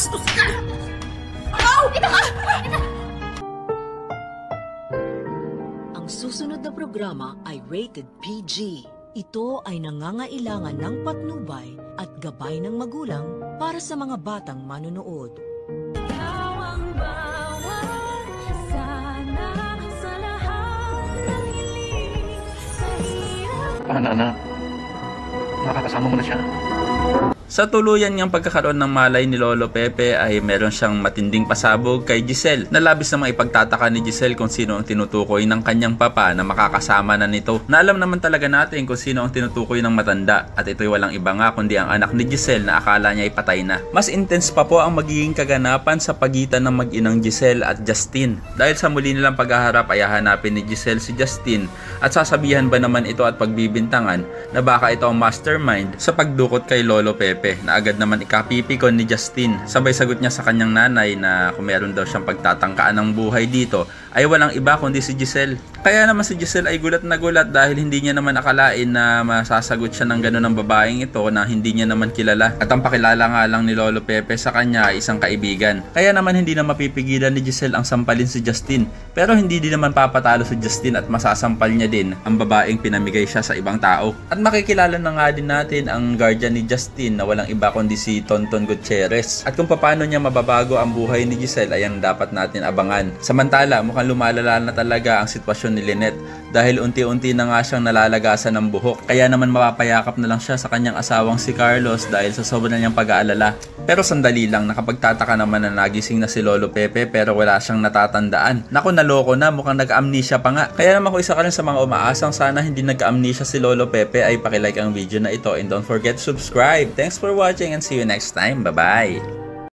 Bastos ka! Ow! Ito ka! Ang susunod na programa ay rated PG. Ito ay nangangailangan ng patnubay at gabay ng magulang para sa mga batang manonood. Anak, nakakasama mo na siya. Sa tuluyan niyang pagkakaroon ng malay ni Lolo Pepe ay meron siyang matinding pasabog kay Giselle na labis namang ipagtataka ni Giselle kung sino ang tinutukoy ng kanyang papa na makakasama na nito. Na alam naman talaga natin kung sino ang tinutukoy ng matanda at ito'y walang iba nga kundi ang anak ni Giselle na akala niya ay patay na. Mas intense pa po ang magiging kaganapan sa pagitan ng mag-inang Giselle at Justin. Dahil sa muli nilang paghaharap ay hahanapin ni Giselle si Justin at sasabihan ba naman ito at pagbibintangan na baka ito ang mastermind sa pagdukot kay Lolo Pepe na agad naman ikapipikon ni Justin. Sabay sagot niya sa kanyang nanay na kung meron daw siyang pagtatangkaan ng buhay dito ay walang iba kundi si Giselle. Kaya naman si Giselle ay gulat na gulat dahil hindi niya naman akalain na masasagot siya ng gano'n ng babaeng ito na hindi niya naman kilala. At ang pakilala nga lang ni Lolo Pepe sa kanya ay isang kaibigan. Kaya naman hindi na mapipigilan ni Giselle ang sampalin si Justin. Pero hindi din naman papatalo si Justin at masasampal niya din ang babaeng pinamigay siya sa ibang tao. At makikilala na nga din natin ang guardian ni Justin na walang iba kundi si Tonton Gutierrez. At kung paano niya mababago ang buhay ni Giselle ay ang dapat natin abangan. Samantala, mukhang lumalala na talaga ang sitwasyon ni Lynette dahil unti-unti na nga siyang nalalagasan ng buhok. Kaya naman mapapayakap na lang siya sa kanyang asawang si Carlos dahil sa sobrang niyang pag-aalala. Pero sandali lang, nakapagtataka naman na nagising na si Lolo Pepe pero wala siyang natatandaan. Naku, naloko na, mukhang nag-amnesia pa nga. Kaya naman kung isa ka rin sa mga umaasang sana hindi nag-amnesia si Lolo Pepe ay pakilike ang video na ito and don't forget to subscribe. Thanks for watching and see you next time. Bye-bye!